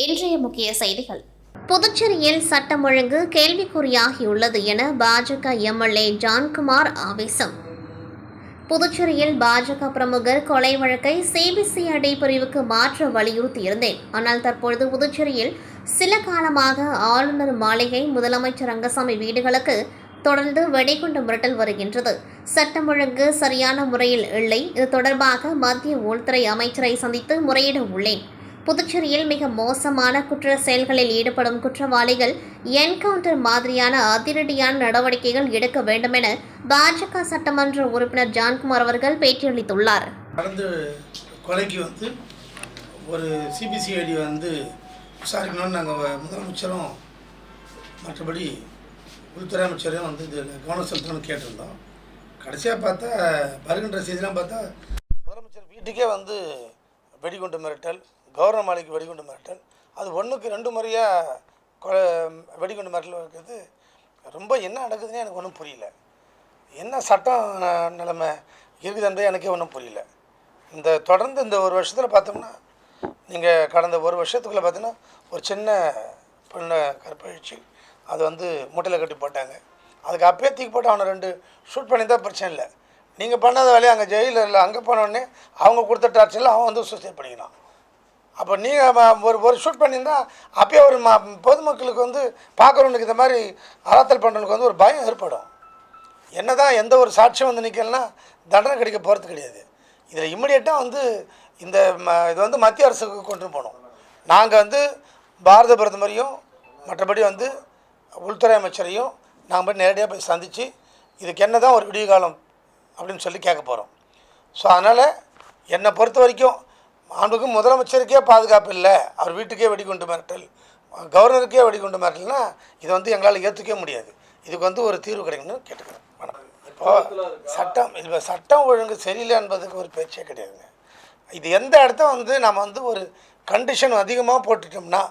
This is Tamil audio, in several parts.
இன்றைய முக்கிய செய்திகள். புதுச்சேரியில் சட்டம் ஒழுங்கு கேள்விக்குறியாகியுள்ளது என பாஜக எம்எல்ஏ ஜான்குமார் ஆவேசம். புதுச்சேரியில் பாஜக பிரமுகர் கொலை வழக்கை சிபிசிஐடி பிரிவுக்கு மாற்ற வலியுறுத்தியிருந்தேன். ஆனால் தற்பொழுது புதுச்சேரியில் சில காலமாக ஆளுநர் மாளிகை, முதலமைச்சர் ரங்கசாமி வீடுகளுக்கு தொடர்ந்து வெடிகுண்டு மிரட்டல் வருகின்றது. சட்டம் ஒழுங்கு சரியான முறையில் இல்லை. இது தொடர்பாக மத்திய உள்துறை அமைச்சரை சந்தித்து முறையிட உள்ளேன். புதுச்சேரியில் மிக மோசமான குற்ற செயல்களில் ஈடுபடும் குற்றவாளிகள் என்கவுண்டர் மாதிரியான அதிரடியான நடவடிக்கைகள் எடுக்க வேண்டும் என பாஜக சட்டமன்ற உறுப்பினர் ஜான்குமார் அவர்கள் பேட்டியளித்துள்ளார். நடந்து கொலைக்கு ஒரு சிபிசிஐடி விசாரிக்கணும்னு நாங்கள் முதலமைச்சரும் மற்றபடி உள்துறை அமைச்சரையும் இதில் கவனம் செலுத்தணும்னு கேட்டிருந்தோம். கடைசியாக பார்த்தா வருகின்ற செய்திலாம் பார்த்தா முதலமைச்சர் வீட்டுக்கே வெடிகுண்டு மிரட்டல், கவர்னர் மாளிகைக்கு வெடிகுண்டு மிரட்டல், அது 1க்கு 2 முறையாக வெடிகுண்டு மிரட்டல் இருக்கிறது. ரொம்ப என்ன நடக்குதுன்னு எனக்கு ஒன்றும் புரியல. என்ன சட்டம் நிலைமை இருக்குதுன்றே எனக்கே ஒன்றும் புரியல. தொடர்ந்து இந்த ஒரு வருஷத்தில் பார்த்தோம்னா, நீங்கள் கடந்த ஒரு வருஷத்துக்குள்ளே பார்த்தீங்கன்னா ஒரு சின்ன பொண்ணை கற்பழிச்சு அது மூட்டையில் கட்டி போட்டாங்க. அதுக்கு அப்பயே தூக்கி போட்டு அவனை 2 ஷூட் பண்ணியிருந்தால் பிரச்சனை இல்லை. நீங்கள் பண்ணாத வேலையை அங்கே ஜெயிலில் இல்லை, அங்கே போனோடனே அவங்க கொடுத்த டார்ச்சரில் அவன் சூசைட் பண்ணிக்கிறான். அப்போ நீங்கள் ஒரு ஷூட் பண்ணியிருந்தால் அப்பயே ஒரு பொதுமக்களுக்கு பார்க்குறவனுக்கு இந்த மாதிரி அறாத்தல் பண்ணுறவனுக்கு ஒரு பயம் ஏற்படும். என்ன தான் எந்த ஒரு சாட்சியம் நிற்கலன்னா தண்டனை கிடைக்க போகிறது கிடையாது. இதில் இம்மிடியேட்டாக இந்த இது மத்திய அரசுக்கு கொண்டு போகணும். நாங்கள் பாரத பிரதமரையும் மற்றபடி உள்துறை அமைச்சரையும் நாங்கள் போய் நேரடியாக போய் சந்தித்து இதுக்கு என்ன தான் ஒரு விடிய காலம் அப்படின்னு சொல்லி கேட்க போகிறோம். ஸோ அதனால் என்னை பொறுத்த வரைக்கும் மாண்புக்கு முதலமைச்சருக்கே பாதுகாப்பு இல்லை, அவர் வீட்டுக்கே வெடிகுண்டு மிரட்டல், கவர்னருக்கே வெடிகுண்டு மிரட்டல்னா இது எங்களால் ஏற்றுக்கவே முடியாது. இதுக்கு ஒரு தீர்வு கிடைக்கணும்னு கேட்டுக்கிறேன். இப்போது சட்டம் ஒழுங்கு சரியில்லை என்பதுக்கு ஒரு பேச்சே கிடையாதுங்க. இது எந்த இடத்த நம்ம ஒரு கண்டிஷன் அதிகமாக போட்டுட்டோம்னா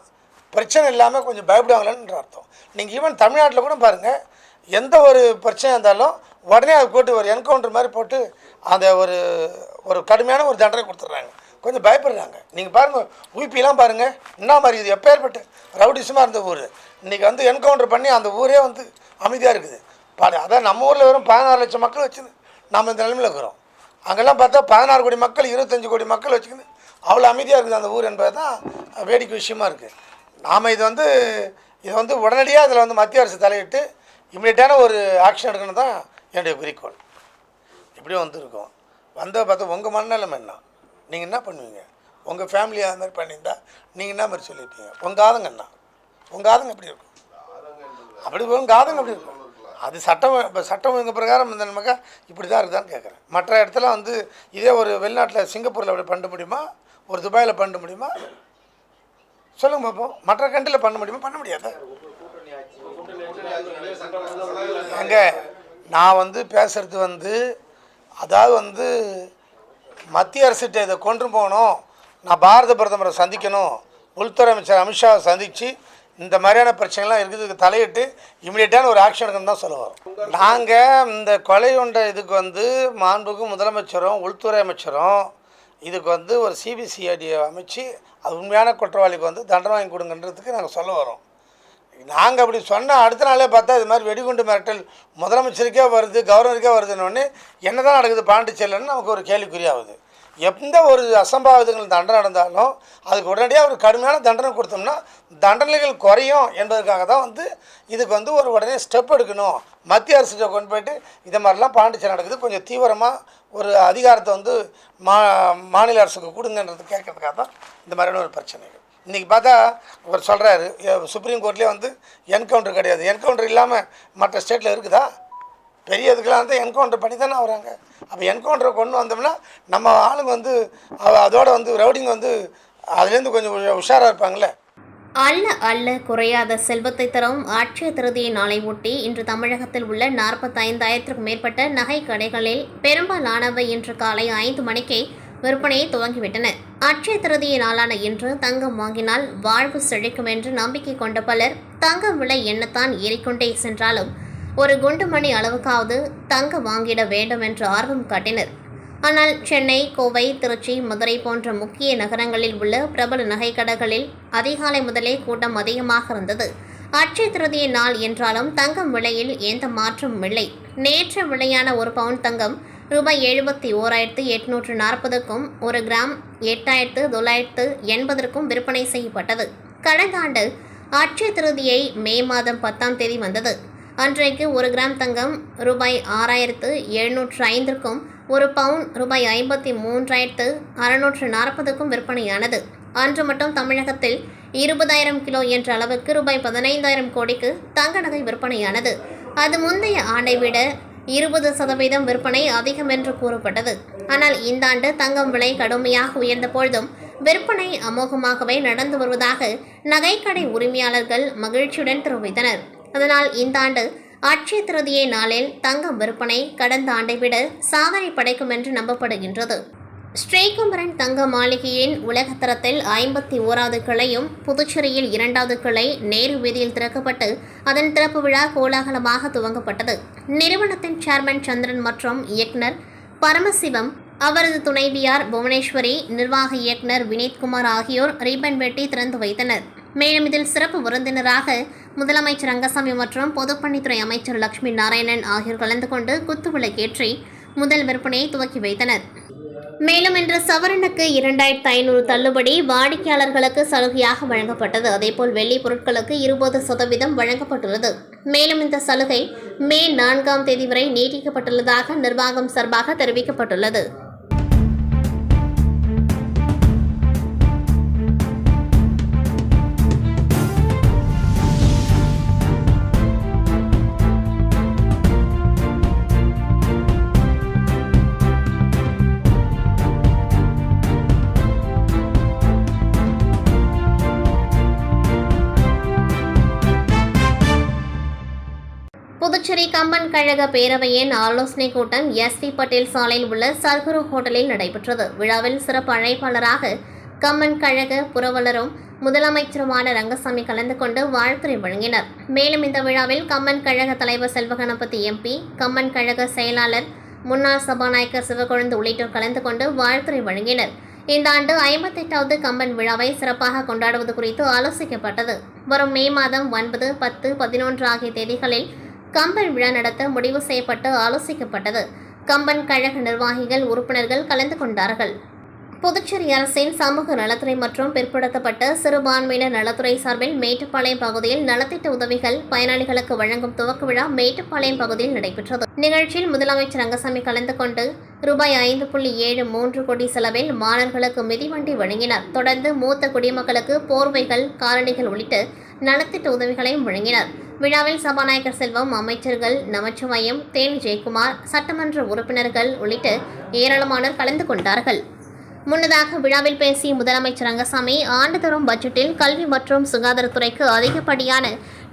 பிரச்சனை இல்லாமல் கொஞ்சம் பயப்படுவாங்களேன்ற அர்த்தம். நீங்கள் ஈவன் தமிழ்நாட்டில் கூட பாருங்கள், எந்த ஒரு பிரச்சனையாக இருந்தாலும் உடனே அது போட்டு ஒரு என்கவுண்டர் மாதிரி போட்டு அந்த ஒரு கடுமையான ஒரு தண்டனை கொடுத்துட்றாங்க. கொஞ்சம் பயப்படுறாங்க. நீங்கள் பாருங்கள், ஊபிலாம் பாருங்கள் என்ன மாதிரி இது எப்பேற்பட்டு ரவுடிசமாக இருந்த ஊர் இன்றைக்கி என்கவுண்டர் பண்ணி அந்த ஊரே அமைதியாக இருக்குது. அதான் நம்ம ஊரில் வெறும் 16 லட்சம் மக்கள் வச்சுன்னு நம்ம இந்த நிலைமையில் இருக்கிறோம். அங்கெல்லாம் பார்த்தா 16 கோடி மக்கள், 25 கோடி மக்கள் வச்சுக்கின்னு அவ்வளோ அமைதியாக இருக்குது அந்த ஊர் என்பது தான் வேடிக்கை விஷயமா இருக்குது. நாம் இது உடனடியாக இதில் மத்திய அரசு தலையிட்டு இம்மிடியட்டான ஒரு ஆக்ஷன் எடுக்கணும் தான் என்னுடைய குறிக்கோள். இப்படியும் இருக்கோம். பார்த்தா உங்கள் மனநிலைமை என்ன, நீங்கள் என்ன பண்ணுவீங்க? உங்கள் ஃபேமிலி அது மாதிரி பண்ணியிருந்தா நீங்கள் என்ன மாதிரி சொல்லியிருப்பீங்க? உங்கள் ஆதங்க என்ன, உங்கள் ஆதங்க எப்படி இருக்கும்? உங்கள் ஆதங்க எப்படி இருக்கும்? அது சட்டம் ஒழுங்கு பிரகாரம் இந்த நமக்கு இப்படி தான் இருக்குதான்னு கேட்குறேன். மற்ற இடத்துல இதே ஒரு வெளிநாட்டில் சிங்கப்பூரில் அப்படி பண்ண முடியுமா, ஒரு துபாயில் பண்ண முடியுமா? சொல்லுங்க பார்ப்போம். மற்ற கண்ட்ரியில் பண்ண முடியுமா? பண்ண முடியாது. எங்க நான் பேசுகிறது அதாவது மத்திய அரசுகிட்ட இதை கொண்டு போகணும், நான் பாரத பிரதமரை சந்திக்கணும், உள்துறை அமைச்சர் அமித்ஷாவை சந்தித்து இந்த மாதிரியான பிரச்சனைலாம் இருக்குது தலையிட்டு இம்மிடியட்டான ஒரு ஆக்ஷன் எடுக்கணும் தான் சொல்ல வரோம். நாங்கள் இந்த கொலை கொண்ட இதுக்கு மாண்புக்கு முதலமைச்சரும் உள்துறை அமைச்சரும் இதுக்கு ஒரு சிபிசிஐடியை அமைச்சு அது உண்மையான குற்றவாளிக்கு தண்டனை வாங்கி கொடுங்கன்றதுக்கு நாங்கள் சொல்ல வரோம். நாங்கள் அப்படி சொன்னால் அடுத்த நாளே பார்த்தா இது மாதிரி வெடிகுண்டு மிரட்டல் முதலமைச்சருக்கே வருது, கவர்னருக்கே வருதுன்னு என்ன தான் நடக்குது பாண்டிச்சேரியில்னு நமக்கு ஒரு கேள்விக்குறியாகுது. எந்த ஒரு அசம்பாவிதங்கள் தண்டனை நடந்தாலும் அதுக்கு உடனடியாக ஒரு கடுமையான தண்டனை கொடுத்தோம்னா தண்டனைகள் குறையும் என்பதற்காக தான் இதுக்கு ஒரு உடனே ஸ்டெப் எடுக்கணும். மத்திய அரசுகிட்ட கொண்டு போய்ட்டு இதை மாதிரிலாம் பாண்டிச்சேரி நடக்குது, கொஞ்சம் தீவிரமாக ஒரு அதிகாரத்தை மாநில அரசுக்கு கொடுங்கன்றது கேட்கறதுக்காக தான் இந்த மாதிரியான ஒரு பிரச்சனைகள். இன்றைக்கி பார்த்தா அவர் சொல்கிறாரு சுப்ரீம் கோர்ட்லேயே என்கவுண்டர் கிடையாது. என்கவுண்டர் இல்லாமல் மற்ற ஸ்டேட்டில் இருக்குதா? பெரிய இதுக்கெல்லாம் என்கவுண்டர் பண்ணி தானே வராங்க. அப்போ என்கவுண்டரை கொண்டு வந்தோம்னா நம்ம ஆளுங்க அதோட ரவுடிங் அதுலேருந்து கொஞ்சம் உஷாராக இருப்பாங்களே. அல்ல குறையாத செல்வத்தை தரும் அட்சய திருதியை நாளை ஒட்டி இன்று தமிழகத்தில் உள்ள 45,000க்கும் மேற்பட்ட நகை கடைகளில் பெரும்பாலானவை இன்று காலை 5 மணிக்கே விற்பனையை துவங்கிவிட்டன. அட்சய திருதியை நாளான இன்று தங்கம் வாங்கினால் வாழ்வு செழிக்கும் என்று நம்பிக்கை கொண்ட பலர் தங்கம் விலை எண்ணத்தான் ஏறிக்கொண்டே சென்றாலும் ஒரு குண்டு மணி அளவுக்காவது தங்கம் வாங்கிட வேண்டும் என்று ஆர்வம் காட்டினர். ஆனால் சென்னை, கோவை, திருச்சி, மதுரை போன்ற முக்கிய நகரங்களில் உள்ள பிரபல நகைக்கடைகளில் அதிகாலை முதலே கூட்டம் அதிகமாக இருந்தது. அட்சய திருதியை நாள் என்றாலும் தங்கம் விலையில் எந்த மாற்றமும் இல்லை. நேற்று விலையான ஒரு பவுன் தங்கம் ரூபாய் 71,840க்கும் 1 கிராம் 8,980க்கும் விற்பனை செய்யப்பட்டது. கடந்த ஆண்டு அட்சய திருதியை மே மாதம் 10ஆம் தேதி வந்தது. அன்றைக்கு 1 கிராம் தங்கம் ரூபாய் 6,705க்கும் 1 பவுன் ரூபாய் 53,640க்கும் விற்பனையானது. அன்று மட்டும் தமிழகத்தில் 20,000 கிலோ என்ற அளவுக்கு ரூபாய் 15,000 கோடிக்கு தங்க நகை விற்பனையானது. அது முந்தைய ஆண்டை விட 20% விற்பனை அதிகம் என்று கூறப்பட்டது. ஆனால் இந்த ஆண்டு தங்கம் விலை கடுமையாக உயர்ந்த பொழுதும் விற்பனை அமோகமாகவே நடந்து வருவதாக நகைக்கடை உரிமையாளர்கள் மகிழ்ச்சியுடன் தெரிவித்தனர். அதனால் இந்த ஆண்டு அட்சய திருதியை நாளில் தங்கம் விற்பனை கடந்த ஆண்டை விட சாதனை படைக்கும் என்று நம்பப்படுகின்றது. ஸ்ரீகுமரன் தங்க மாளிகையின் உலகத்தரத்தில் 51வது கிளையும் புதுச்சேரியில் 2வது கிளை நேரு வீதியில் திறக்கப்பட்டு அதன் திறப்பு விழா கோலாகலமாக துவங்கப்பட்டது. நிறுவனத்தின் சேர்மன் சந்திரன் மற்றும் இயக்குனர் பரமசிவம், அவரது துணைவியார் புவனேஸ்வரி, நிர்வாக இயக்குனர் வினீத்குமார் ஆகியோர் ரிப்பன் வெட்டி திறந்து வைத்தனர். மேலும் இதில் சிறப்பு விருந்தினராக முதலமைச்சர் ரங்கசாமி மற்றும் பொதுப்பணித்துறை அமைச்சர் லட்சுமி நாராயணன் ஆகியோர் கலந்து கொண்டு குத்துவிளக்கேற்றி முதல் விற்பனையை துவக்கி வைத்தனர். மேலும் இன்று சவரனுக்கு 2,500 தள்ளுபடி வாடிக்கையாளர்களுக்கு சலுகையாக வழங்கப்பட்டது. அதேபோல் வெள்ளி பொருட்களுக்கு 20% வழங்கப்பட்டுள்ளது. மேலும் இந்த சலுகை மே 4ஆம் தேதி வரை நீட்டிக்கப்பட்டுள்ளதாக நிர்வாகம் சார்பாக தெரிவிக்கப்பட்டுள்ளது. புதுச்சேரி கம்பன் கழக பேரவையின் ஆலோசனைக் கூட்டம் எஸ்.வி. பட்டேல் சாலையில் உள்ள சர்க்குரு ஹோட்டலில் நடைபெற்றது. விழாவில் சிறப்பு அழைப்பாளராக கம்பன் கழக புரவலரும் முதலமைச்சருமான ரங்கசாமி கலந்து கொண்டு வாழ்த்துரை வழங்கினர். மேலும் இந்த விழாவில் கம்பன் கழக தலைவர் செல்வகணபதி எம்பி, கம்பன் கழக செயலாளர், முன்னாள் சபாநாயகர் சிவக்கொழுந்து உள்ளிட்டோர் கலந்து கொண்டு வாழ்த்துரை வழங்கினர். இந்த ஆண்டு 58வது கம்பன் விழாவை சிறப்பாக கொண்டாடுவது குறித்து ஆலோசிக்கப்பட்டது. வரும் மே மாதம் 9, 10, 11 ஆகிய தேதிகளில் கம்பன் விழா நடத்த முடிவு செய்யப்பட்டு ஆலோசிக்கப்பட்டது. கம்பன் கழக நிர்வாகிகள், உறுப்பினர்கள் கலந்து கொண்டார்கள். புதுச்சேரி அரசின் சமூக நலத்துறை மற்றும் பிற்படுத்தப்பட்ட சிறுபான்மையினர் நலத்துறை சார்பில் மேட்டுப்பாளையம் பகுதியில் நலத்திட்ட உதவிகள் பயனாளிகளுக்கு வழங்கும் துவக்க விழா மேட்டுப்பாளையம் பகுதியில் நடைபெற்றது. நிகழ்ச்சியில் முதலமைச்சர் ரங்கசாமி கலந்து கொண்டு ரூபாய் 5.73 கோடி செலவில் மாணவர்களுக்கு மிதிவண்டி வழங்கினார். தொடர்ந்து மூத்த குடிமக்களுக்கு போர்வைகள், காலணிகள் உள்ளிட்ட நலத்திட்ட உதவிகளையும் வழங்கினார். விழாவில் சபாநாயகர் செல்வம், அமைச்சர்கள் நமச்சிவாயம், தேனி ஜெயக்குமார், சட்டமன்ற உறுப்பினர்கள் உள்ளிட்ட ஏராளமானோர் கலந்து கொண்டார்கள். முன்னதாக விழாவில் பேசிய முதலமைச்சர் ரங்கசாமி, ஆண்டுதோறும் பட்ஜெட்டில் கல்வி மற்றும் சுகாதாரத்துறைக்கு அதிகப்படியான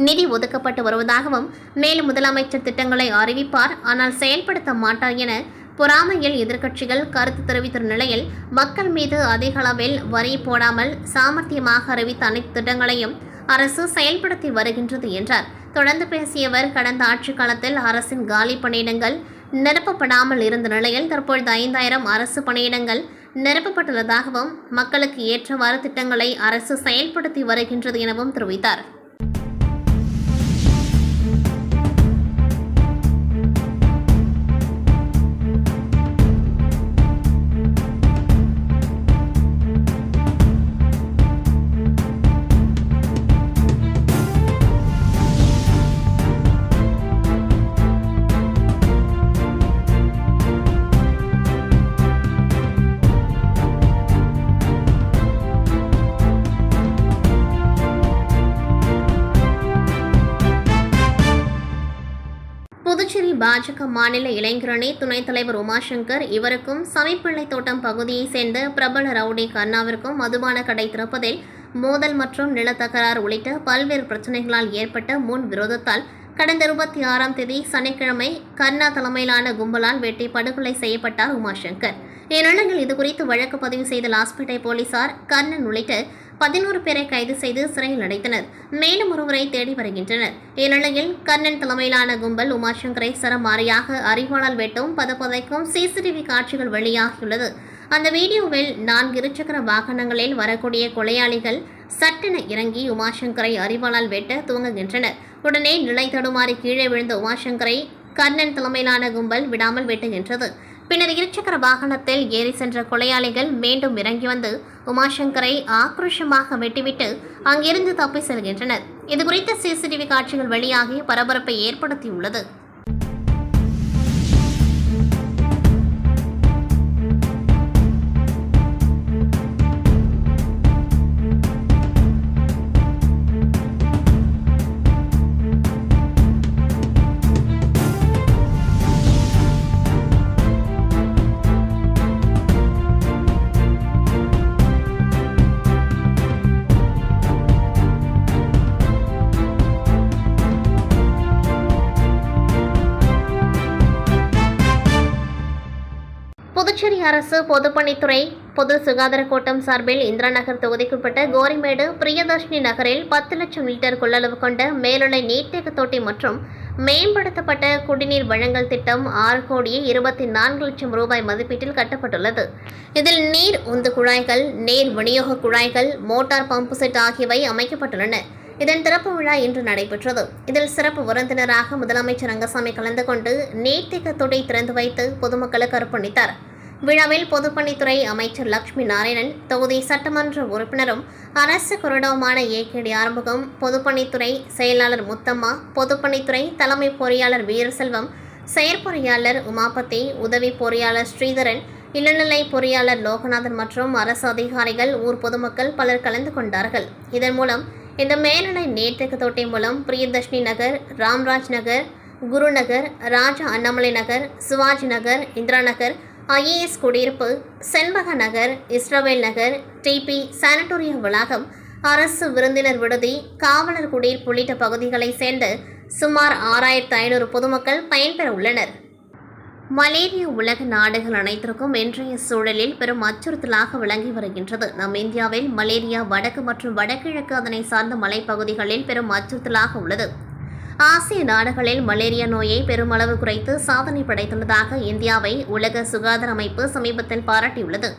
நிதி ஒதுக்கப்பட்டு வருவதாகவும், மேலும் முதலமைச்சர் திட்டங்களை அறிவிப்பார், ஆனால் செயல்படுத்த மாட்டார் என பொறாமையில் எதிர்க்கட்சிகள் கருத்து தெரிவித்த நிலையில் மக்கள் மீது அதிக அளவில் வரி போடாமல் சாமர்த்தியமாக அறிவித்த அனைத்து திட்டங்களையும் அரசு செயல்படுத்தி வருகின்றது என்றார். தொடர்ந்து பேசியவர், கடந்த ஆட்சி காலத்தில் அரசின் காலி பணியிடங்கள் நிரப்பப்படாமல் இருந்த நிலையில் தற்பொழுது 5,000 அரசு பணியிடங்கள் நிரப்பப்பட்டுள்ளதாகவும், மக்களுக்கு ஏற்றவாறு திட்டங்களை அரசு செயல்படுத்தி வருகின்றது எனவும் தெரிவித்தார். புதுச்சேரி பாஜக மாநில இளைஞரணி துணைத் தலைவர் உமாசங்கர், இவருக்கும் சமைப்பிள்ளை தோட்டம் பகுதியைச் சேர்ந்த பிரபல ரவுடி கர்ணாவிற்கும் மதுபான கடை திறப்பதில் மோதல் மற்றும் நிலத்தகராறு உள்ளிட்ட பல்வேறு பிரச்சினைகளால் ஏற்பட்ட முன் விரோதத்தால் கடந்த 26ஆம் தேதி சனிக்கிழமை கர்ணா தலைமையிலான கும்பலால் வெட்டி படுகொலை செய்யப்பட்டார் உமாசங்கர். இந்நிலையில் இதுகுறித்து வழக்கு பதிவு செய்த லாஸ்பேட்டை போலீசார் கர்ணன் உள்ளிட்ட 11 பேரை கைது செய்து சிறையில் அடைத்தனர். மேலும் ஒருவரை தேடி வருகின்றனர். இந்நிலையில் கர்ணன் தலைமையிலான கும்பல் உமாசங்கரை சரமாரியாக அறிவாளால் வெட்டும் பதப்பதைக்கும் சிசிடிவி காட்சிகள் வெளியாகியுள்ளது. அந்த வீடியோவில் 4 இருசக்கர வாகனங்களில் வரக்கூடிய கொலையாளிகள் சட்டென இறங்கி உமாசங்கரை அறிவாளால் வெட்ட துவங்குகின்றனர். உடனே நிலை தடுமாறி கீழே விழுந்த உமாசங்கரை கர்ணன் தலைமையிலான கும்பல் விடாமல் வெட்டுகின்றது. பின்னர் இருசக்கர வாகனத்தில் ஏறி சென்ற கொலையாளிகள் மீண்டும் இறங்கி வந்து உமாசங்கரை ஆக்ரோஷமாக வெட்டிவிட்டு அங்கிருந்து தப்பி செல்கின்றனர். இதுகுறித்த சிசிடிவி காட்சிகள் வெளியாகி பரபரப்பை ஏற்படுத்தியுள்ளது. புதுச்சேரி அரசு பொதுப்பணித்துறை பொது சுகாதார கோட்டம் சார்பில் இந்திரா நகர் தொகுதிக்குட்பட்ட கோரிமேடு பிரியதர்ஷினி நகரில் 10 லட்சம் லிட்டர் கொள்ளளவு கொண்ட மேல்நிலை நீர்த்தேக்க தொட்டி மற்றும் மேம்படுத்தப்பட்ட குடிநீர் வழங்கல் திட்டம் 6,24 லட்சம் ரூபாய் மதிப்பீட்டில் கட்டப்பட்டுள்ளது. இதில் நீர் உந்து குழாய்கள், நீர் விநியோக குழாய்கள், மோட்டார் பம்பு செட் ஆகியவை அமைக்கப்பட்டுள்ளன. இதன் திறப்பு விழா இன்று நடைபெற்றது. இதில் சிறப்பு விருந்தினராக முதலமைச்சர் ரங்கசாமி கலந்து கொண்டு நீர்த்தேக்க தொட்டி திறந்து வைத்து பொதுமக்களுக்கு அர்ப்பணித்தார். விழாவில் பொதுப்பணித்துறை அமைச்சர் லட்சுமி நாராயணன், தொகுதி சட்டமன்ற உறுப்பினரும் அரசு கொறடாவுமான ஏகேடி ஆறுமுகம், பொதுப்பணித்துறை செயலாளர் முத்தம்மா, பொதுப்பணித்துறை தலைமை பொறியாளர் வீரசெல்வம், செயற்பொறியாளர் உமாபதி, உதவி பொறியாளர் ஸ்ரீதரன், இளநிலை பொறியாளர் லோகநாதன் மற்றும் அரசு அதிகாரிகள், ஊர் பொதுமக்கள் பலர் கலந்து கொண்டார்கள். இதன் மூலம் இந்த மேல்நிலை நீர்த்தேக்க தொட்டி மூலம் பிரியதர்ஷினி நகர், ராம்ராஜ் நகர், குருநகர், ராஜா அண்ணாமலை நகர், சிவாஜி நகர், இந்திரா நகர், IAS குடியிருப்பு, செண்பக நகர், இஸ்ரவேல் நகர், டிபி சானட்டோரியம் வளாகம், அரசு விருந்தினர் விடுதி, காவலர் குடியிருப்பு உள்ளிட்ட பகுதிகளைச் சேர்ந்த சுமார் 6,500 பொதுமக்கள் பயன்பெற உள்ளனர். மலேரியா உலக நாடுகள் அனைத்திற்கும் இன்றைய சூழலில் பெரும் அச்சுறுத்தலாக விளங்கி வருகின்றது. நம் இந்தியாவில் மலேரியா வடக்கு மற்றும் வடகிழக்கு அதனை சார்ந்த மலைப்பகுதிகளில் பெரும் அச்சுறுத்தலாக உள்ளது. ஆசிய நாடுகளில் மலேரியா நோயை பெருமளவு குறைத்து சாதனை படைத்துள்ளதாக இந்தியாவை உலக சுகாதார அமைப்பு சமீபத்தில் பாராட்டியுள்ளது.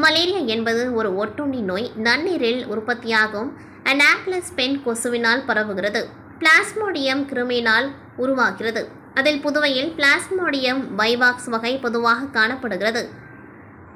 மலேரியா என்பது ஒரு ஒட்டுண்ணி நோய். நன்னீரில் உற்பத்தியாகும் அனாபிலஸ் பெண் கொசுவினால் பரவுகிறது. பிளாஸ்மோடியம் கிருமியினால் உருவாகிறது. அதில் புதுவையில் பிளாஸ்மோடியம் வைவாக்ஸ் வகை பொதுவாக காணப்படுகிறது.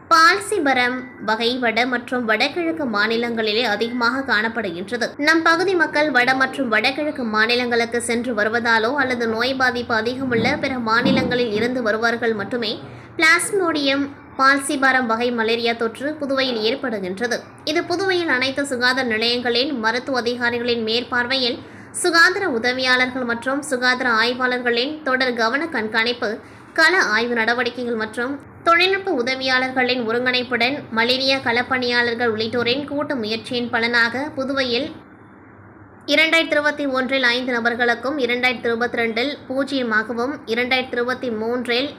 பால்சிபரம் வகை வட மற்றும் வடகிழக்கு மாநிலங்களிலே அதிகமாக காணப்படுகின்றது. நம் பகுதி மக்கள் வட மற்றும் வடகிழக்கு மாநிலங்களுக்கு சென்று வருவதாலோ அல்லது நோய் பாதிப்பு அதிகமுள்ள பிற மாநிலங்களில் இருந்து வருவார்கள் மட்டுமே பிளாஸ்மோடியம் பால்சிபாரம் வகை மலேரியா தொற்று புதுவையில் ஏற்படுகின்றது. இது புதுவையில் அனைத்து சுகாதார நிலையங்களின் மருத்துவ அதிகாரிகளின் மேற்பார்வையில் சுகாதார உதவியாளர்கள் மற்றும் சுகாதார ஆய்வாளர்களின் தொடர் கவன கண்காணிப்பு, கள ஆய்வு நடவடிக்கைகள் மற்றும் தொழில்நுட்ப உதவியாளர்களின் ஒருங்கிணைப்புடன் மலேரியா களப்பணியாளர்கள் உள்ளிட்டோரின் கூட்டு முயற்சியின் பலனாக புதுவையில் 2021இல் 5 நபர்களுக்கும், 2022இல் 0ஆகவும், 2023இல்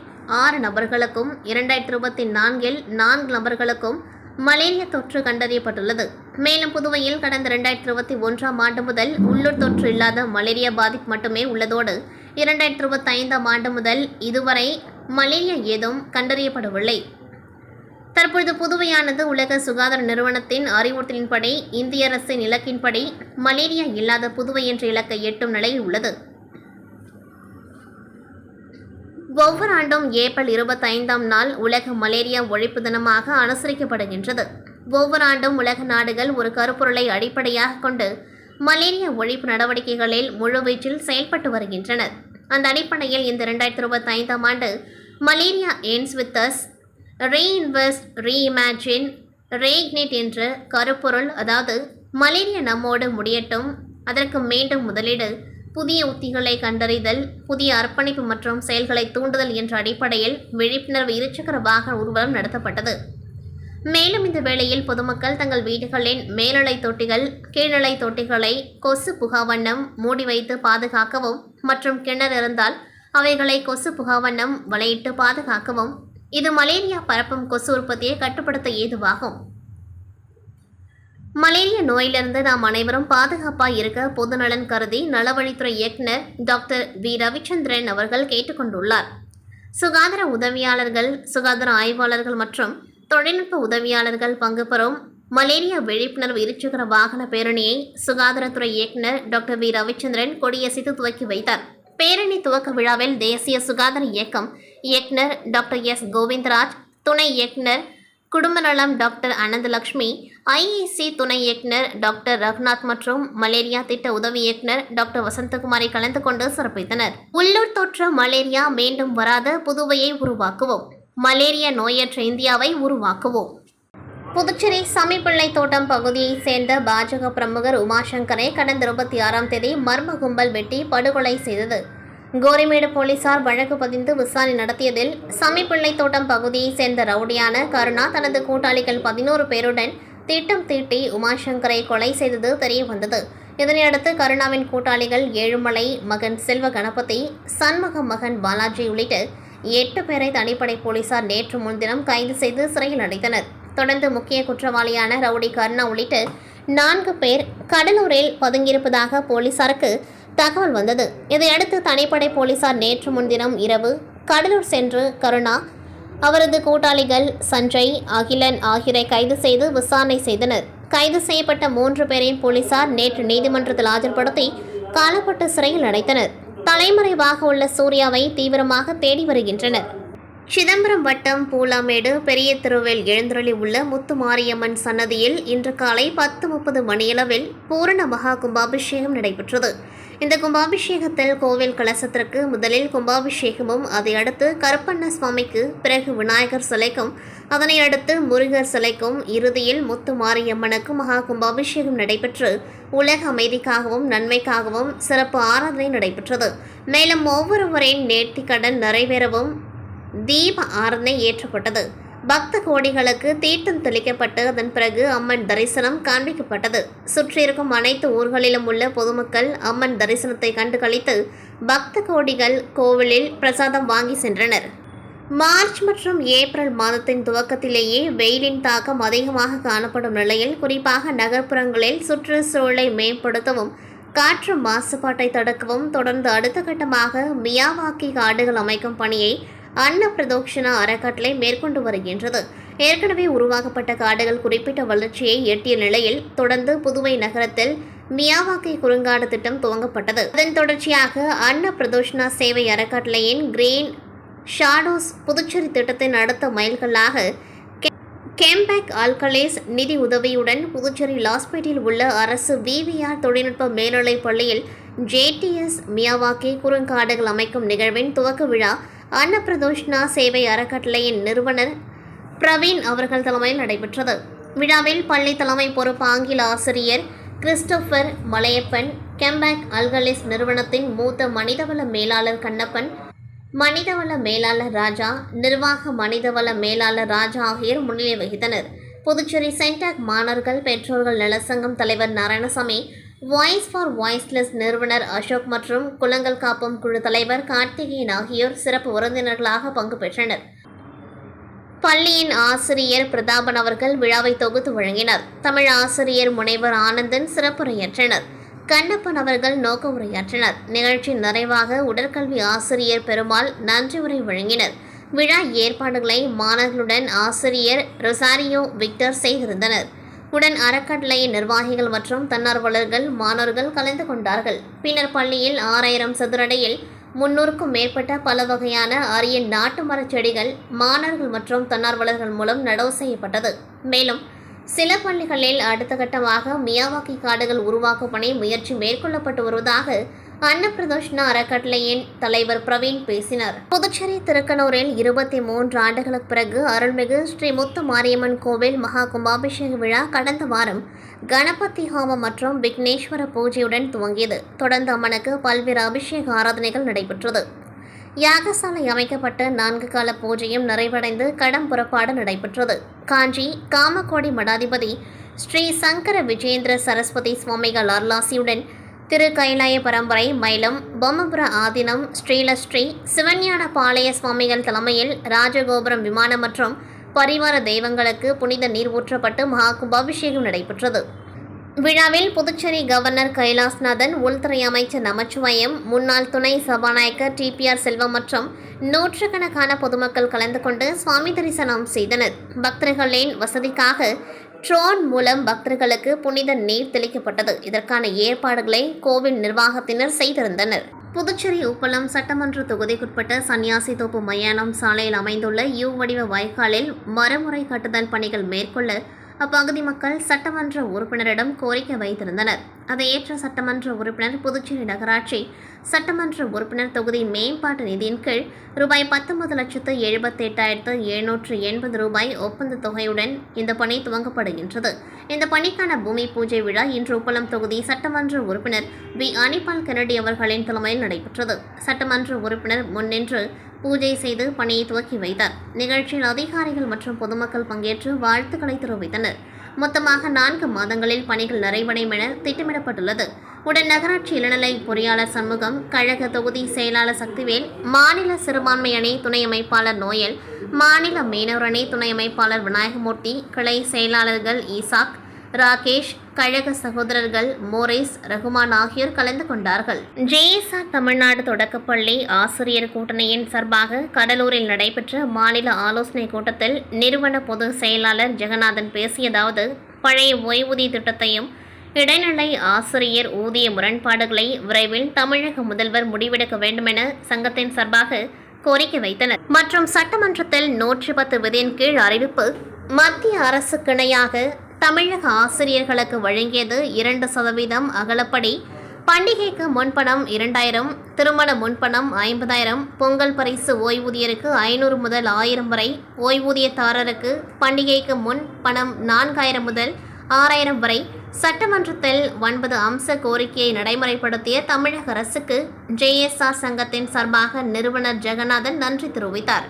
6 நபர்களுக்கும், 2024இல் 4 நபர்களுக்கும் மலேரியா தொற்று கண்டறியப்பட்டுள்ளது. மேலும் புதுவையில் கடந்த 2021ஆம் ஆண்டு முதல் உள்ளூர் தொற்று இல்லாத மலேரியா பாதிப்பு மட்டுமே உள்ளதோடு 2025ஆம் ஆண்டு முதல் இதுவரை மலேரியா ஏதும் கண்டறியப்படவில்லை. தற்பொழுது புதுவையானது உலக சுகாதார நிறுவனத்தின் அறிவுறுத்தலின்படி இந்திய அரசின் இலக்கின்படி மலேரியா இல்லாத புதுவை என்ற இலக்கை எட்டும் நிலையில் உள்ளது. ஒவ்வொரு ஆண்டும் ஏப்ரல் 25ஆம் நாள் உலக மலேரியா ஒழிப்பு தினமாக அனுசரிக்கப்படுகின்றது. ஒவ்வொரு ஆண்டும் உலக நாடுகள் ஒரு கருப்பொருளை அடிப்படையாக கொண்டு மலேரியா ஒழிப்பு நடவடிக்கைகளில் முழுவீச்சில் செயல்பட்டு வருகின்றனர். அந்த அடிப்படையில் இந்த 2025ஆம் ஆண்டு malaria ends with us, reinvest, reimagine, reignite என்ற கருப்பொருள், அதாவது மலேரியா நம்மோடு முடியட்டும், அதற்கு மீண்டும் முதலீடு, புதிய உத்திகளை கண்டறிதல், புதிய அர்ப்பணிப்பு மற்றும் செயல்களை தூண்டுதல் என்ற அடிப்படையில் விழிப்புணர்வு இருசக்கர வாகன ஊர்வலம் நடத்தப்பட்டது. மேலும் இந்த வேளையில் பொதுமக்கள் தங்கள் வீடுகளின் மேல்நிலை தொட்டிகள், கீழ்நிலை தொட்டிகளை கொசு புகாவண்ணம் மூடி வைத்து பாதுகாக்கவும் மற்றும் கிணறு இருந்தால் அவைகளை கொசு புகாவண்ணம் வலையிட்டு பாதுகாக்கவும். இது மலேரியா பரப்பும் கொசு உற்பத்தியை கட்டுப்படுத்த ஏதுவாகும். மலேரியா நோயிலிருந்து நாம் அனைவரும் பாதுகாப்பாக இருக்க பொதுநலன் கருதி நலவழித்துறை இயக்குனர் டாக்டர் வி ரவிச்சந்திரன் அவர்கள் கேட்டுக்கொண்டுள்ளார். சுகாதார உதவியாளர்கள், சுகாதார ஆய்வாளர்கள் மற்றும் தொழில்நுட்ப உதவியாளர்கள் பங்கு பெறும் மலேரியா விழிப்புணர்வு இருசக்கர வாகன பேரணியை சுகாதாரத்துறை இயக்குனர் டாக்டர் வி ரவிச்சந்திரன் கொடியசைத்து துவக்கி வைத்தார். பேரணி துவக்க விழாவில் தேசிய சுகாதார இயக்கம் இயக்குனர் டாக்டர் எஸ் கோவிந்தராஜ், துணை இயக்குனர் குடும்ப நலம் டாக்டர் அனந்தலட்சுமி, IEC துணை இயக்குனர் டாக்டர் ரகுநாத் மற்றும் மலேரியா திட்ட உதவி இயக்குனர் டாக்டர் வசந்தகுமாரி கலந்து கொண்டு சிறப்பித்தனர். உள்ளூர் தொற்று மலேரியா மீண்டும் வராத புதுவையை உருவாக்குவோம், மலேரியா நோயற்ற இந்தியாவை உருவாக்குவோம். புதுச்சேரி சமிப்பிள்ளை தோட்டம் பகுதியைச் சேர்ந்த பாஜக பிரமுகர் உமாசங்கரை கடந்த 26ஆம் தேதி மர்ம கும்பல் வெட்டி படுகொலை செய்தது. கோரிமேடு போலீசார் வழக்கு பதிந்து விசாரணை நடத்தியதில் சமிப்பிள்ளை தோட்டம் பகுதியைச் சேர்ந்த ரவுடியான கருணா தனது கூட்டாளிகள் 11 பேருடன் திட்டம் தீட்டி உமாசங்கரை கொலை செய்தது தெரியவந்தது. இதனையடுத்து கருணாவின் கூட்டாளிகள் ஏழுமலை மகன் செல்வ கணபதி, சண்முகம் மகன் பாலாஜி உள்ளிட்ட 8 பேரை தனிப்படை போலீசார் நேற்று முன்தினம் கைது செய்து சிறையில் அடைத்தனர். தொடர்ந்து முக்கிய குற்றவாளியான ரவுடி கருணா உள்ளிட்ட 4 பேர் கடலூரில் பதுங்கியிருப்பதாக போலீசாருக்கு தகவல் வந்தது. இதையடுத்து தனிப்படை போலீசார் நேற்று முன்தினம் இரவு கடலூர் சென்று கருணா, அவரது கூட்டாளிகள் சஞ்சய், அகிலன் ஆகியோரை கைது செய்து விசாரணை செய்தனர். கைது செய்யப்பட்ட 3 பேரையும் போலீசார் நேற்று நீதிமன்றத்தில் ஆஜர்படுத்தி காலப்பட்டு சிறையில் அடைத்தனர். தலைமறைவாக உள்ள சூர்யாவை தீவிரமாக தேடி வருகின்றனர். சிதம்பரம் வட்டம் பூலாமேடு பெரிய தெருவில் எழுந்தருளி உள்ள முத்துமாரியம்மன் சன்னதியில் இன்று காலை 10:30 மணியளவில் பூரண மகா கும்பாபிஷேகம் நடைபெற்றது. இந்த கும்பாபிஷேகத்தில் கோவில் கலசத்திற்கு முதலில் கும்பாபிஷேகமும், அதையடுத்து கருப்பண்ண சுவாமிக்கு, பிறகு விநாயகர் சிலைக்கும், அதனை அடுத்து முருகர் சிலைக்கும், இறுதியில் முத்துமாரியம்மனுக்கு மகா கும்பாபிஷேகம் நடைபெற்று உலக அமைதிக்காகவும் நன்மைக்காகவும் சிறப்பு ஆராதனை நடைபெற்றது. மேலும் ஒவ்வொருவரின் நேர்த்திக்கடன் நிறைவேறவும் தீப ஆராதனை ஏற்றப்பட்டது. பக்த கோடிகளுக்கு தீர்த்தம் தெளிக்கப்பட்டு அதன் பிறகு அம்மன் தரிசனம் காண்பிக்கப்பட்டது. சுற்றியிருக்கும் அனைத்து ஊர்களிலும் உள்ள பொதுமக்கள் அம்மன் தரிசனத்தை கண்டு களித்து பக்த கோடிகள் கோவிலில் பிரசாதம் வாங்கி சென்றனர். மார்ச் மற்றும் ஏப்ரல் மாதத்தின் துவக்கத்திலேயே வெயிலின் தாக்கம் அதிகமாக காணப்படும் நிலையில் குறிப்பாக நகர்ப்புறங்களில் சுற்றுச்சூழலை மேம்படுத்தவும் காற்று மாசுபாட்டை தடுக்கவும் தொடர்ந்து அடுத்த கட்டமாக மியாவாக்கி காடுகள் அமைக்கும் பணியை அன்ன பிரதோக்ஷனா அறக்கட்டளை மேற்கொண்டு வருகின்றது. ஏற்கனவே உருவாக்கப்பட்ட காடுகள் குறிப்பிட்ட வளர்ச்சியை எட்டிய நிலையில் தொடர்ந்து புதுவை நகரத்தில் மியாவாக்கி குறுங்காடு திட்டம் துவங்கப்பட்டது. அதன் தொடர்ச்சியாக அன்ன பிரதோஷனா சேவை அறக்கட்டளையின் கிரீன் ஷாடோஸ் புதுச்சேரி திட்டத்தின் அடுத்த மைல்கல்லாக கேம்பேக் ஆல்கலேஸ் நிதி உதவியுடன் புதுச்சேரி லாஸ்பேட்டில் உள்ள அரசு VVR தொழில்நுட்ப மேல்நிலைப் பள்ளியில் JTS மியாவாக்கி குறுங்காடுகள் அமைக்கும் நிகழ்வின் துவக்க விழா அன்னப்பிரதோஷ்னா சேவை அறக்கட்டளையின் நிறுவனர் பிரவீன் அவர்கள் தலைமையில் நடைபெற்றது. விழாவில் பள்ளி தலைமை பொறுப்பு ஆங்கில ஆசிரியர் கிறிஸ்டோபர் மலையப்பன், கேம்பேக் ஆல்கலேஸ் நிறுவனத்தின் மூத்த மனிதவள மேலாளர் கண்ணப்பன், மனிதவள மேலாளர் ராஜா, நிர்வாக மனிதவள மேலாளர் ராஜா ஆகியோர் முன்னிலை வகித்தனர். புதுச்சேரி சென்டாக் மாணவர்கள் பெற்றோர்கள் நலசங்கம் தலைவர் நாராயணசாமி, வாய்ஸ் ஃபார் வாய்ஸ்லெஸ் நிறுவனர் அசோக் மற்றும் குளங்கள் காப்போம் குழு தலைவர் கார்த்திகேயன் ஆகியோர் சிறப்பு விருந்தினர்களாக பங்கு பெற்றனர். பள்ளியின் ஆசிரியர் பிரதாபன் அவர்கள் விழாவை தொகுத்து வழங்கினார். தமிழ் ஆசிரியர் முனைவர் ஆனந்தன் சிறப்புரையாற்றினர். கண்ணப்பன் அவர்கள் நோக்க உரையாற்றினர். நிகழ்ச்சி நிறைவாக உடற்கல்வி ஆசிரியர் பெருமாள் நன்றி உரை வழங்கினர். விழா ஏற்பாடுகளை மாணவர்களுடன் ஆசிரியர் ரொசாரியோ விக்டர் செய்திருந்தனர். உடன் அறக்கட்டளையின் நிர்வாகிகள் மற்றும் தன்னார்வலர்கள், மாணவர்கள் கலந்து கொண்டார்கள். பின்னர் பள்ளியில் 6000 சதுரடியில் 300க்கும் மேற்பட்ட பல வகையான அரிய நாட்டு மரச் செடிகள் மாணவர்கள் மற்றும் தன்னார்வலர்கள் மூலம் நடவு செய்யப்பட்டது. மேலும் சில பள்ளிகளில் அடுத்த கட்டமாக மியாவாக்கி காடுகள் உருவாக்கும் பணி முயற்சி மேற்கொள்ளப்பட்டு வருவதாக அன்னப்பிரதோஷ்னா அறக்கட்டளையின் தலைவர் பிரவீன் பேசினார். புதுச்சேரி திருக்கனூரில் 23 ஆண்டுகளுக்கு பிறகு அருள்மிகு ஸ்ரீ முத்து மாரியம்மன் கோவில் மகா கும்பாபிஷேக விழா கடந்த வாரம் கணபதி ஹோமம் மற்றும் விக்னேஸ்வர பூஜையுடன் துவங்கியது. தொடர்ந்து அம்மனுக்கு பல்வேறு அபிஷேக ஆராதனைகள் நடைபெற்றது. யாகசாலை அமைக்கப்பட்ட 4 கால பூஜையும் நிறைவடைந்து கடம் புறப்பாடு நடைபெற்றது. காஞ்சி காமகோடி மடாதிபதி ஸ்ரீ சங்கர விஜேந்திர சரஸ்வதி சுவாமிகள் அருளாசியுடன் திரு கைலாய பரம்பரை மயிலம் பொம்மபுர ஆதீனம் ஸ்ரீலஸ்ரீ சிவஞான பாளைய சுவாமிகள் தலைமையில் ராஜகோபுரம் விமானம் மற்றும் பரிவார தெய்வங்களுக்கு புனித நீர் ஊற்றப்பட்டு மகா கும்பாபிஷேகம் நடைபெற்றது. விழாவில் புதுச்சேரி கவர்னர் கைலாஸ்நாதன், உள்துறை அமைச்சர் நமச்சிவாயம், முன்னாள் துணை சபாநாயகர் டிபிஆர் செல்வம் மற்றும் நூற்றுக்கணக்கான பொதுமக்கள் கலந்து கொண்டு சுவாமி தரிசனம் செய்தனர். பக்தர்களின் வசதிக்காக ட்ரோன் மூலம் பக்தர்களுக்கு புனித நீர் தெளிக்கப்பட்டது. இதற்கான ஏற்பாடுகளை கோவில் நிர்வாகத்தினர் செய்திருந்தனர். புதுச்சேரி உப்பளம் சட்டமன்ற தொகுதிக்குட்பட்ட சன்னியாசி தோப்பு மயானம் சாலையில் அமைந்துள்ள யூ வடிவ வாய்க்காலில் மரமுறை கட்டுதல் பணிகள் மேற்கொள்ள அப்பகுதி மக்கள் சட்டமன்ற உறுப்பினரிடம் கோரிக்கை வைத்திருந்தனர். அதை ஏற்ற சட்டமன்ற உறுப்பினர் புதுச்சேரி நகராட்சி சட்டமன்ற உறுப்பினர் தொகுதி மேம்பாட்டு நிதியின் கீழ் ரூபாய் 19,78,780 ரூபாய் ஒப்பந்த தொகையுடன் இந்த பணி துவங்கப்படுகின்றது. இந்த பணிக்கான பூமி பூஜை விழா இன்று உப்பளம் தொகுதி சட்டமன்ற உறுப்பினர் வி. அனிபால் கென்னடி அவர்களின் தலைமையில் நடைபெற்றது. சட்டமன்ற உறுப்பினர் முன்னின்று பூஜை செய்து பணியை துவக்கி வைத்தார். நிகழ்ச்சியில் அதிகாரிகள் மற்றும் பொதுமக்கள் பங்கேற்று வாழ்த்துக்களை தெரிவித்தனர். மொத்தமாக 4 மாதங்களில் பணிகள் நிறைவடையும் என திட்டமிடப்பட்டுள்ளது. உடன் நகராட்சி இளநிலை பொறியாளர் சண்முகம், கழக தொகுதி செயலாளர் சக்திவேல், மாநில சிறுபான்மை அணி துணை அமைப்பாளர் நோயல், மாநில மீனவர் அணி துணை அமைப்பாளர் விநாயகமூர்த்தி, கிளை செயலாளர்கள் ஈசாக், ராகேஷ், கழக சகோதரர்கள் மோரிஸ், ரகுமான் ஆகியோர் கலந்து கொண்டார்கள். ஜேஎஸ்ஆர் தமிழ்நாடு தொடக்கப்பள்ளி ஆசிரியர் கூட்டணியின் சார்பாக கடலூரில் நடைபெற்ற மாநில ஆலோசனைக் கூட்டத்தில் நிறுவன பொதுச் செயலாளர் ஜெகநாதன் பேசியதாவது, பழைய ஓய்வூதிய திட்டத்தையும் இடைநிலை ஆசிரியர் ஊதிய முரண்பாடுகளை விரைவில் தமிழக முதல்வர் முடிவெடுக்க வேண்டுமென சங்கத்தின் சார்பாக கோரிக்கை வைத்தனர். மற்றும் சட்டமன்றத்தில் 110 விதியின் கீழ் அறிவிப்பு, மத்திய அரசுக்கு இணையாக தமிழக ஆசிரியர்களுக்கு வழங்கியது 2% அகலப்படி, பண்டிகைக்கு முன்பணம் 2000, திருமண முன்பணம் 50,000, பொங்கல் பரிசு ஓய்வூதியருக்கு 500 முதல் 1000 வரை, ஓய்வூதியதாரருக்கு பண்டிகைக்கு முன் பணம் 4000 முதல் 6000 வரை. சட்டமன்றத்தில் 9 அம்ச கோரிக்கையை நடைமுறைப்படுத்திய தமிழக அரசுக்கு ஜேஎஸ்ஆர் சங்கத்தின் சார்பாக நிறுவனர் ஜெகநாதன் நன்றி தெரிவித்தார்.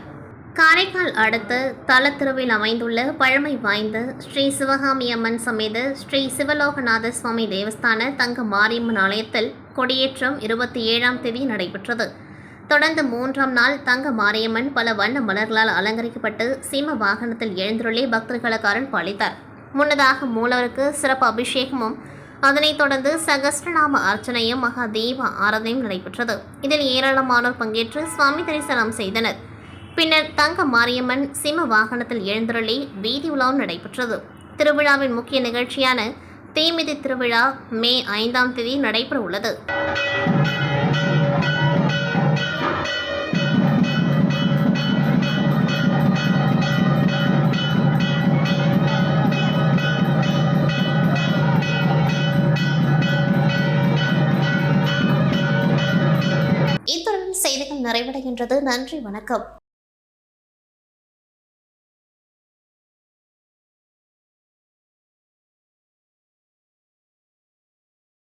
காரைக்கால் அடுத்த தலத்திருவில் அமைந்துள்ள பழமை வாய்ந்த ஸ்ரீ சிவகாமி அம்மன் சமேத ஸ்ரீ சிவலோகநாத சுவாமி தேவஸ்தான தங்க மாரியம்மன் ஆலயத்தில் கொடியேற்றம் 27ஆம் தேதி நடைபெற்றது. தொடர்ந்து 3ஆம் நாள் தங்க மாரியம்மன் பல வண்ண மலர்களால் அலங்கரிக்கப்பட்டு சீம வாகனத்தில் எழுந்துள்ளே பக்தர்களுக்கு அருள் பாலித்தார். முன்னதாக மூலவருக்கு சிறப்பு அபிஷேகமும், அதனைத் தொடர்ந்து சகஸ்ரநாம அர்ச்சனையும் மகா தீப ஆராதனையும் நடைபெற்றது. இதில் ஏராளமானோர் பங்கேற்று சுவாமி தரிசனம் செய்தனர். பின்னர் தங்க மாரியம்மன் சிம்ம வாகனத்தில் எழுந்தருளி வீதி உலாவும் நடைபெற்றது. திருவிழாவின் முக்கிய நிகழ்ச்சியான தீமிதி திருவிழா மே 5ஆம் தேதி நடைபெற உள்ளது. இத்துடன் செய்திகள் நிறைவடைகின்றது. நன்றி, வணக்கம்.